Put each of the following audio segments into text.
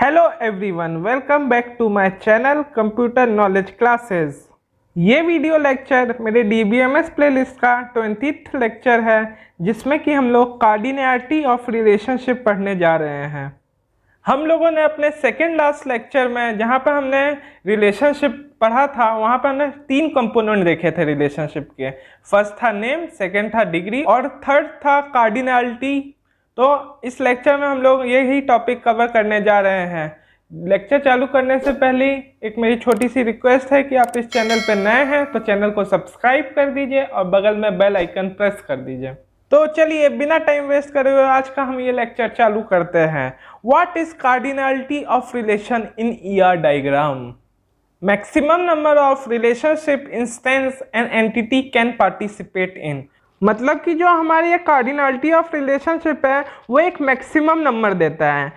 Hello everyone, welcome back to my channel computer knowledge classes. ये video lecture मेरे DBMS playlist का 20th lecture है, जिसमें कि हम लोग कार्डिनैलिटी ऑफ रिलेशनशिप पढ़ने जा रहे हैं। हम लोगों ने अपने सेकेंड लास्ट लेक्चर में जहाँ पर हमने रिलेशनशिप पढ़ा था, वहाँ पर हमने 3 कंपोनेंट देखे थे रिलेशनशिप के। फर्स्ट था नेम, सेकेंड था डिग्री और थर्ड था कार्डिनैलिटी। तो इस लेक्चर में हम लोग यही टॉपिक कवर करने जा रहे हैं। लेक्चर चालू करने से पहले एक मेरी छोटी सी रिक्वेस्ट है कि आप इस चैनल पर नए हैं तो चैनल को सब्सक्राइब कर दीजिए और बगल में बेल आइकन प्रेस कर दीजिए। तो चलिए बिना टाइम वेस्ट करे हुए आज का हम ये लेक्चर चालू करते हैं। What is cardinality of relation in ER diagram? Maximum number of relationship instance an entity can participate in. मतलब कि जो हमारी ये कार्डिनैलिटी ऑफ रिलेशनशिप है वो एक मैक्सिमम नंबर देता है।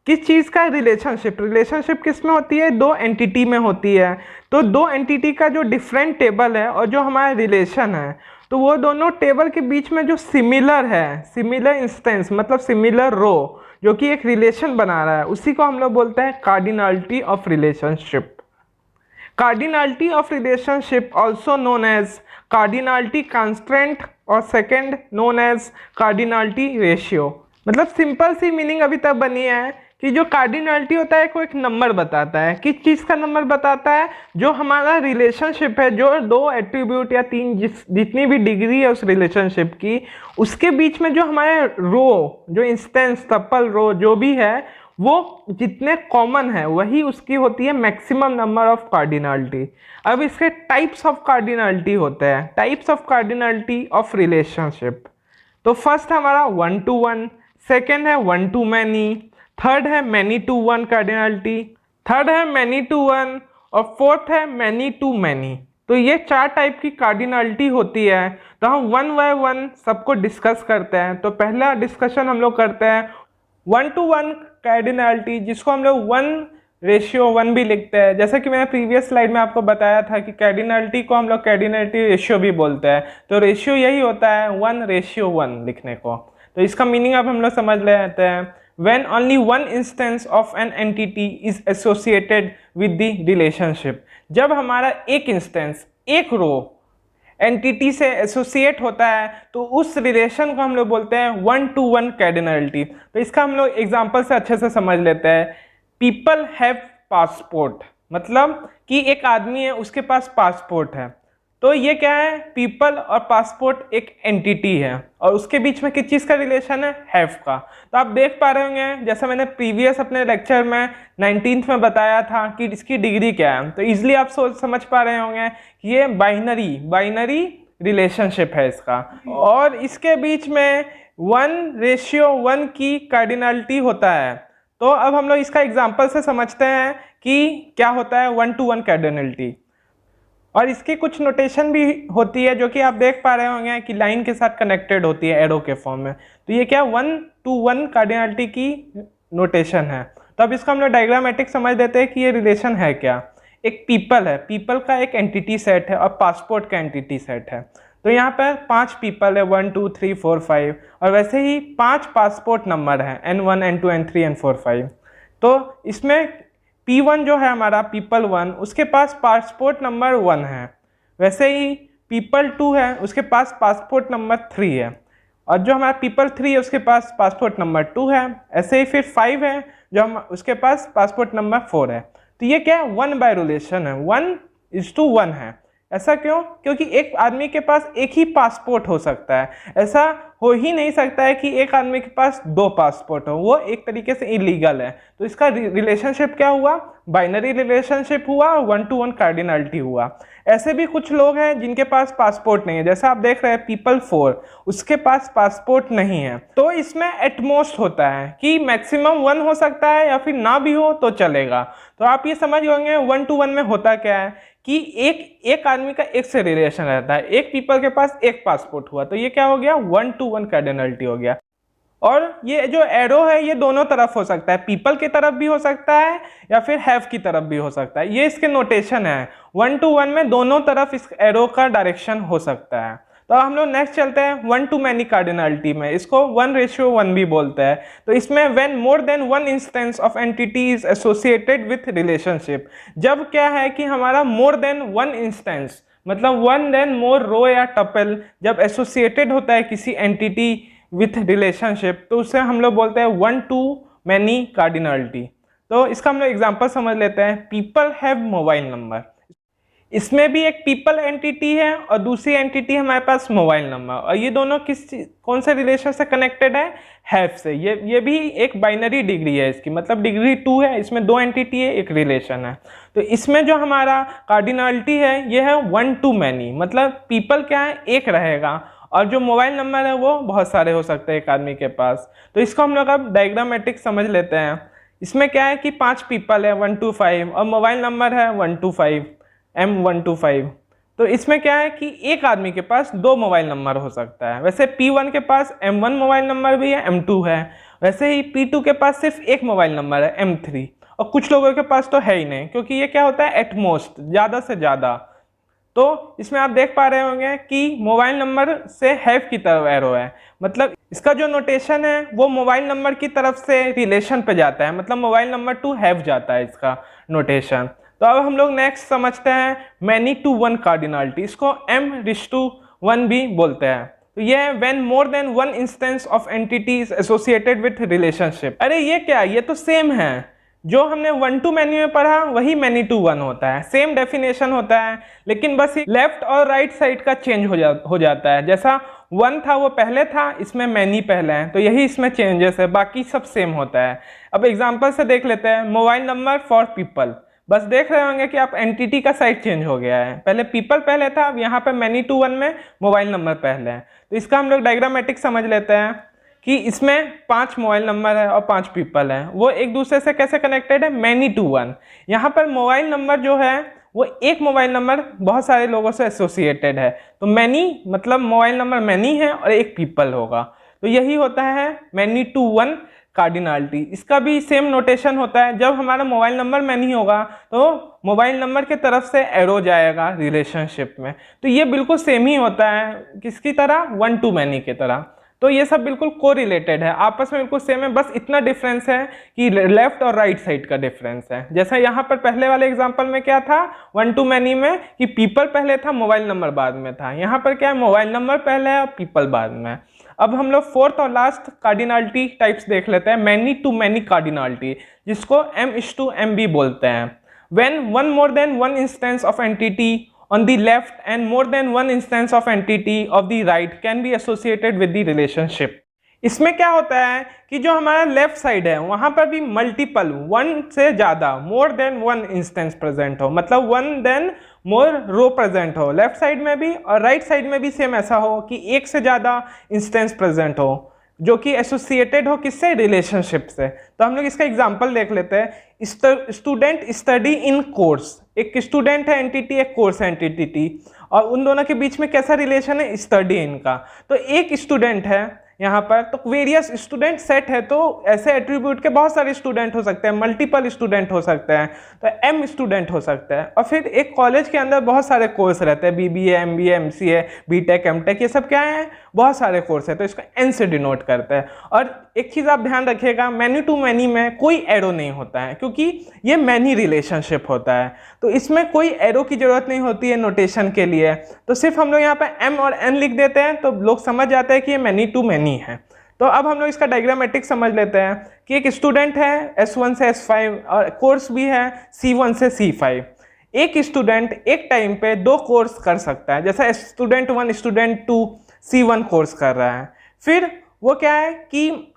किस चीज़ का? रिलेशनशिप किस में होती है? 2 एंटिटी में होती है। तो 2 एंटिटी का जो डिफरेंट टेबल है और जो हमारा रिलेशन है, तो वो दोनों टेबल के बीच में जो सिमिलर है, सिमिलर इंस्टेंस मतलब सिमिलर रो, जो कि एक रिलेशन बना रहा है, उसी को हम लोग बोलते हैं cardinality of relationship. Cardinality of relationship also known as cardinality constant और second known as cardinality ratio. मतलब सिंपल सी मीनिंग अभी तक बनी है कि जो कार्डिनैलिटी होता है वो एक नंबर बताता है। किस चीज़ का नंबर बताता है? जो हमारा रिलेशनशिप है, जो 2 एट्रीब्यूट या 3 जितनी भी डिग्री है उस रिलेशनशिप की, उसके बीच में जो हमारे रो, जो इंस्टेंस, टपल, रो जो भी है, वो जितने कॉमन है वही उसकी होती है मैक्सिमम नंबर ऑफ कार्डिनैलिटी। अब इसके टाइप्स ऑफ कार्डिनैलिटी होते हैं, types of cardinality of relationship. तो फर्स्ट हमारा 1 to 1, सेकेंड है 1 to many, थर्ड है many to one cardinality, third है many to one और फोर्थ है many to many। तो ये 4 टाइप की कार्डिनैलिटी होती है। तो हम 1 by 1 सबको डिस्कस करते हैं। तो पहला डिस्कशन हम लोग करते हैं 1 to 1 कार्डिनैलिटी, जिसको हम लोग 1:1 भी लिखते हैं। जैसा कि मैंने प्रीवियस स्लाइड में आपको बताया था कि कार्डिनैलिटी को हम लोग कार्डिनैलिटी रेशियो भी बोलते हैं। तो रेशियो यही होता है 1:1 लिखने को। तो इसका मीनिंग अब हम लोग समझ लेते हैं। When only one instance of an entity is associated with the relationship, जब हमारा एक इंस्टेंस, एक रो एंटिटी से एसोसिएट होता है तो उस रिलेशन को हम लोग बोलते हैं 1 to 1 कार्डिनैलिटी। तो इसका हम लोग एग्जांपल से अच्छे से समझ लेते हैं। पीपल हैव पासपोर्ट, मतलब कि एक आदमी है, उसके पास पासपोर्ट है। तो ये क्या है? पीपल और पासपोर्ट एक एंटिटी है और उसके बीच में किस चीज़ का रिलेशन है? हैव का। तो आप देख पा रहे होंगे, जैसा मैंने प्रीवियस अपने लेक्चर में 19th में बताया था कि इसकी डिग्री क्या है। तो इजीली आप समझ पा रहे होंगे कि ये बाइनरी रिलेशनशिप है इसका, और इसके बीच में 1:1 की कार्डिनैलिटी होता है। तो अब हम लोग इसका एग्जाम्पल से समझते हैं कि क्या होता है 1 to 1 कार्डिनैलिटी। और इसकी कुछ नोटेशन भी होती है जो कि आप देख पा रहे होंगे कि लाइन के साथ कनेक्टेड होती है एरो के फॉर्म में। तो ये क्या 1 to 1 कार्डिनैलिटी की नोटेशन है। तो अब इसको हम लोग डायग्रामेटिक समझ देते हैं कि ये रिलेशन है क्या। एक पीपल है, पीपल का एक एंटिटी सेट है और पासपोर्ट का एंटिटी सेट है। तो यहाँ पर 5 पीपल है, 1 2 3 4 5, और वैसे ही 5 पासपोर्ट नंबर है, N1 N2 N3 N4 5। तो इसमें P1 जो है हमारा पीपल 1, उसके पास पासपोर्ट नंबर 1 है। वैसे ही पीपल 2 है, उसके पास पासपोर्ट नंबर 3 है, और जो हमारा पीपल 3 है उसके पास पासपोर्ट नंबर 2 है। ऐसे ही फिर 5 है जो हम उसके पास पासपोर्ट नंबर 4 है। तो ये क्या है? 1 by रिलेशन है, 1:1 है। ऐसा क्यों? क्योंकि एक आदमी के पास एक ही पासपोर्ट हो सकता है। ऐसा हो ही नहीं सकता है कि एक आदमी के पास 2 पासपोर्ट हो, वो एक तरीके से इलीगल है। तो इसका रिलेशनशिप क्या हुआ? बाइनरी रिलेशनशिप हुआ और 1 to 1 कार्डिनैलिटी हुआ। ऐसे भी कुछ लोग हैं जिनके पास पासपोर्ट नहीं है, जैसा आप देख रहे हैं पीपल 4, उसके पास पासपोर्ट नहीं है। तो इसमें एटमोस्ट होता है कि मैक्सिमम 1 हो सकता है या फिर ना भी हो तो चलेगा। तो आप ये समझ होंगे 1 to 1 में होता क्या है कि एक आदमी का एक से रिलेशन रहता है। एक पीपल के पास एक पासपोर्ट हुआ तो ये क्या हो गया? 1 to 1 कार्डिनैलिटी हो गया। और ये जो एरो है ये दोनों तरफ हो सकता है, पीपल की तरफ भी हो सकता है या फिर हैव की तरफ भी हो सकता है। ये इसके नोटेशन है, 1 to 1 में दोनों तरफ इस एरो का डायरेक्शन हो सकता है। तो अब हम लोग नेक्स्ट चलते हैं 1 to many कार्डिनलिटी में, इसको 1:1 भी बोलते हैं। तो इसमें when more than one instance of entity is associated with relationship, जब क्या है कि हमारा मोर देन वन इंस्टेंस मतलब वन देन मोर रो या टपल जब एसोसिएटेड होता है किसी एंटिटी विथ रिलेशनशिप, तो उससे हम लोग बोलते हैं 1 to many कार्डिनलिटी। तो इसका हम लोग एग्जांपल समझ लेते हैं। पीपल हैव मोबाइल नंबर, इसमें भी एक पीपल एंटिटी है और दूसरी एंटिटी है हमारे पास मोबाइल नंबर, और ये दोनों कौन से रिलेशन से कनेक्टेड है? हैव से। ये भी एक बाइनरी डिग्री है इसकी, मतलब डिग्री 2 है, इसमें 2 एंटिटी है, एक रिलेशन है। तो इसमें जो हमारा कार्डिनलिटी है ये है 1 to many, मतलब पीपल क्या है, एक रहेगा, और जो मोबाइल नंबर है वो बहुत सारे हो सकते हैं एक आदमी के पास। तो इसको हम लोग अब डायग्रामेटिक समझ लेते हैं। इसमें क्या है कि 5 पीपल है 1 to 5 और मोबाइल नंबर है 1 to 5 M125। तो इसमें क्या है कि एक आदमी के पास 2 मोबाइल नंबर हो सकता है। वैसे P1 के पास M1 मोबाइल नंबर भी है, M2 है, वैसे ही P2 के पास सिर्फ एक मोबाइल नंबर है M3, और कुछ लोगों के पास तो है ही नहीं, क्योंकि ये क्या होता है एटमोस्ट, ज़्यादा से ज़्यादा। तो इसमें आप देख पा रहे होंगे कि मोबाइल नंबर से हैव की तरफ एरो है, मतलब इसका जो नोटेशन है वो मोबाइल नंबर की तरफ से रिलेशन पे जाता है, मतलब मोबाइल नंबर टू हैव जाता है इसका नोटेशन। तो अब हम लोग नेक्स्ट समझते हैं मैनी टू वन कार्डिनलिटी, इसको M:1 भी बोलते हैं। तो ये है when more than one instance of entity is associated with relationship. अरे ये क्या, ये तो सेम है, जो हमने 1 to many में पढ़ा वही मैनी टू वन होता है, सेम डेफिनेशन होता है, लेकिन बस लेफ्ट और राइट साइड का चेंज हो जाता है। जैसा 1 था वो पहले था, इसमें मैनी पहले है, तो यही इसमें चेंजेस है, बाकी सब सेम होता है। अब एग्जांपल से देख लेते हैं। मोबाइल नंबर फॉर पीपल, बस देख रहे होंगे कि आप एंटिटी का साइड चेंज हो गया है, पहले पीपल पहले था, अब यहाँ पे मैनी टू वन में मोबाइल नंबर पहले है। तो इसका हम लोग डायग्रामेटिक समझ लेते हैं कि इसमें 5 मोबाइल नंबर है और 5 पीपल है, वो एक दूसरे से कैसे कनेक्टेड है, मैनी टू वन। यहाँ पर मोबाइल नंबर जो है वो एक मोबाइल नंबर बहुत सारे लोगों से एसोसिएटेड है, तो मैनी मतलब मोबाइल नंबर मैनी है और एक पीपल होगा, तो यही होता है मैनी टू वन कार्डिनलिटी। इसका भी सेम नोटेशन होता है, जब हमारा मोबाइल नंबर मैनी होगा तो मोबाइल नंबर के तरफ से एरो जाएगा रिलेशनशिप में, तो ये बिल्कुल सेम ही होता है, किसकी तरह, 1 to many की तरह। तो ये सब बिल्कुल को रिलेटेड है, आपस में बिल्कुल सेम है, बस इतना डिफरेंस है कि लेफ्ट और राइट साइड का डिफरेंस है। जैसा यहाँ पर पहले वाले एग्जांपल में क्या था 1 to many में कि पीपल पहले था, मोबाइल नंबर बाद में था, यहाँ पर क्या है मोबाइल नंबर पहले है और पीपल बाद में। अब हम लोग फोर्थ और लास्ट कार्डिनलिटी टाइप्स देख लेते हैं, मैनी टू मैनी कार्डिनलिटी, जिसको M:M भी बोलते हैं। When one more than one instance of entity on the left and more than one instance of entity of the right can be associated with the relationship। इसमें क्या होता है कि जो हमारा लेफ्ट साइड है वहां पर भी मल्टीपल, वन से ज्यादा, more than one instance present हो, मतलब वन देन मोर रो प्रेजेंट हो लेफ्ट साइड में भी, और राइट साइड में भी सेम ऐसा हो कि एक से ज्यादा इंस्टेंस प्रेजेंट हो जो कि एसोसिएटेड हो किससे, रिलेशनशिप से। तो हम लोग इसका एग्जांपल देख लेते हैं। स्टूडेंट स्टडी इन कोर्स, एक स्टूडेंट है एंटिटी, एक कोर्स एंटिटी, और उन दोनों के बीच में कैसा रिलेशन है, स्टडी इनका। तो एक स्टूडेंट है यहाँ पर, तो वेरियस स्टूडेंट सेट है, तो ऐसे एट्रीब्यूट के बहुत सारे स्टूडेंट हो सकते हैं, मल्टीपल स्टूडेंट हो सकते हैं, तो M स्टूडेंट हो सकता है। और फिर एक कॉलेज के अंदर बहुत सारे कोर्स रहते हैं, BBA MBA MCA BTech MTech, ये सब क्या है, बहुत सारे कोर्स है, तो इसको N से डिनोट करते हैं। और एक चीज़ आप ध्यान रखिएगा, मैनी टू मैनी में कोई एरो नहीं होता है, क्योंकि ये मैनी रिलेशनशिप होता है, तो इसमें कोई एरो की जरूरत नहीं होती है नोटेशन के लिए। तो सिर्फ हम लोग यहाँ पे M और N लिख देते हैं, तो लोग समझ जाते हैं कि ये मैनी टू मैनी है। तो अब हम लोग इसका डायग्रामेटिक समझ लेते हैं कि एक स्टूडेंट है S1 से S5 और कोर्स भी है C1 से C5। एक स्टूडेंट एक टाइम पे 2 कोर्स कर सकता है, जैसा स्टूडेंट 1 स्टूडेंट 2 C1 कोर्स कर रहा है, फिर वो क्या है कि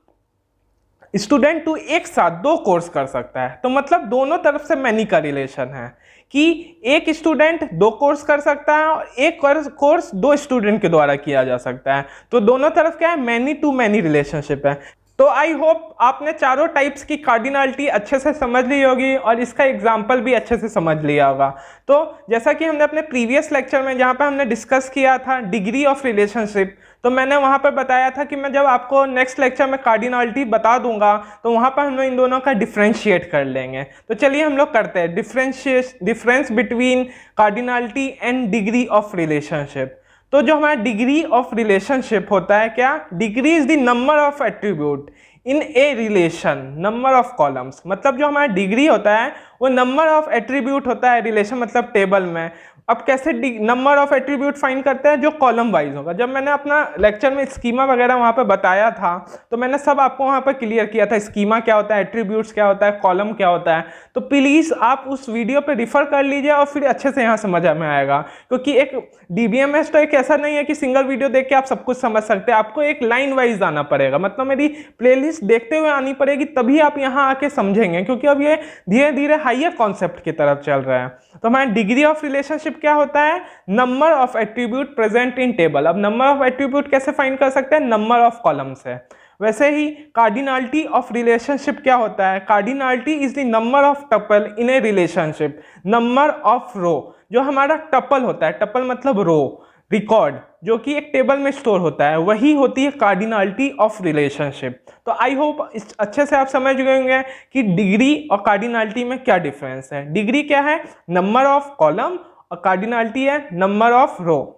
स्टूडेंट 2 एक साथ 2 कोर्स कर सकता है। तो मतलब दोनों तरफ से मैनी का रिलेशन है कि एक स्टूडेंट 2 कोर्स कर सकता है और एक कोर्स 2 स्टूडेंट के द्वारा किया जा सकता है, तो दोनों तरफ क्या है, मैनी टू मैनी रिलेशनशिप है। तो आई होप आपने चारों टाइप्स की कार्डिनलिटी अच्छे से समझ ली होगी और इसका एग्जाम्पल भी अच्छे से समझ लिया होगा। तो जैसा कि हमने अपने प्रीवियस लेक्चर में जहाँ पर हमने डिस्कस किया था डिग्री ऑफ रिलेशनशिप, तो मैंने वहाँ पर बताया था कि मैं जब आपको नेक्स्ट लेक्चर में कार्डिनलिटी बता दूंगा तो वहाँ पर हम लोग इन दोनों का डिफ्रेंशिएट कर लेंगे। तो चलिए हम लोग करते हैं difference between cardinality and degree of relationship. तो जो हमारा डिग्री ऑफ रिलेशनशिप होता है क्या, degree is the number of attribute in a relation number of columns, मतलब जो हमारा डिग्री होता है वो नंबर ऑफ एट्रीब्यूट होता है रिलेशन मतलब टेबल में। अब कैसे नंबर ऑफ एट्रीब्यूट फाइंड करते हैं, जो कॉलम वाइज होगा। जब मैंने अपना लेक्चर में स्कीमा वगैरह वहाँ पे बताया था तो मैंने सब आपको वहाँ पे क्लियर किया था, स्कीमा क्या होता है, एट्रीब्यूट्स क्या होता है, कॉलम क्या होता है। तो प्लीज़ आप उस वीडियो पे रिफर कर लीजिए और फिर अच्छे से यहाँ समझ में आएगा, क्योंकि एक DBMS तो एक ऐसा नहीं है कि सिंगल वीडियो देख के आप सब कुछ समझ सकते हैं, आपको एक लाइन वाइज आना पड़ेगा, मतलब मेरी प्लेलिस्ट देखते हुए आनी पड़ेगी, तभी आप यहाँ आके समझेंगे, क्योंकि अब ये धीरे धीरे हाइयर कॉन्सेप्ट की तरफ चल रहा है। तो हमारा डिग्री ऑफ रिलेशनशिप क्या होता है, number of attribute present in table. अब नंबर ऑफ एट्रीब्यूट कैसे फाइंड कर सकते हैं, नंबर ऑफ कॉलम से। वैसे ही कार्डिनलिटी ऑफ रिलेशनशिप क्या होता है, cardinality is the number of tuple in a relationship, number of row. जो हमारा टपल होता है, टपल मतलब रो, रिकॉर्ड जो कि एक टेबल में स्टोर होता है, वही होती है कार्डिनलिटी ऑफ रिलेशनशिप। तो आई होप अच्छे से आप समझ गए होंगे कि डिग्री और कार्डिनलिटी में क्या डिफरेंस है। डिग्री क्या है, नंबर ऑफ कॉलम, और कार्डिनलिटी है नंबर ऑफ रो।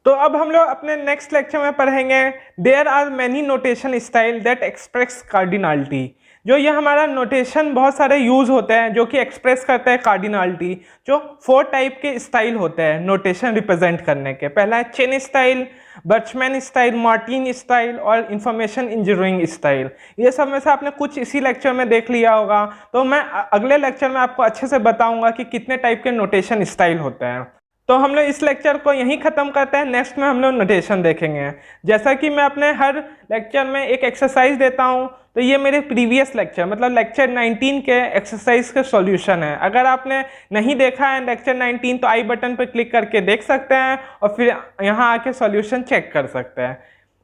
तो अब हम लोग अपने नेक्स्ट लेक्चर में पढ़ेंगे there are many notation style that express cardinality. जो ये हमारा नोटेशन बहुत सारे यूज होते हैं जो कि एक्सप्रेस करते हैं कार्डिनलिटी। जो 4 टाइप के स्टाइल होते हैं नोटेशन रिप्रेजेंट करने के। पहला है Chen style, Bachman style, Martin style और इंफॉर्मेशन इंजीनियरिंग स्टाइल। ये सब में से आपने कुछ इसी लेक्चर में देख लिया होगा, तो मैं अगले लेक्चर में आपको अच्छे से बताऊंगा कि कितने टाइप के नोटेशन स्टाइल होते हैं। तो हम लोग इस लेक्चर को यहीं ख़त्म करते हैं, नेक्स्ट में हम लोग नोटेशन देखेंगे। जैसा कि मैं अपने हर लेक्चर में एक एक्सरसाइज देता हूं, तो ये मेरे प्रीवियस लेक्चर मतलब लेक्चर 19 के एक्सरसाइज का सॉल्यूशन है। अगर आपने नहीं देखा है लेक्चर 19 तो आई बटन पर क्लिक करके देख सकते हैं और फिर यहाँ आके सॉल्यूशन चेक कर सकते हैं।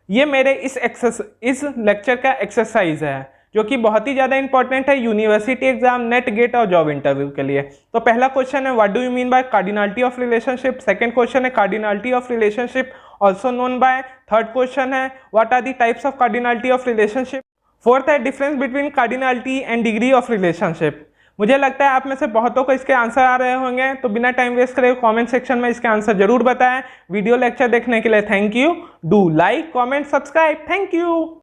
ये मेरे इस लेक्चर का एक्सरसाइज है जो कि बहुत ही ज़्यादा इंपॉर्टेंट है यूनिवर्सिटी एग्जाम, नेट, गेट और जॉब इंटरव्यू के लिए। तो पहला क्वेश्चन है what do you mean by cardinality of relationship. Second question है cardinality of relationship also known by. Third question है what are the types of cardinality of relationship. Fourth है difference between cardinality and degree of relationship. मुझे लगता है आप में से बहुतों को इसके आंसर आ रहे होंगे, तो बिना टाइम वेस्ट करे कमेंट सेक्शन में इसके आंसर जरूर बताएं। वीडियो लेक्चर देखने के लिए thank you. Do like, comment, subscribe. Thank you.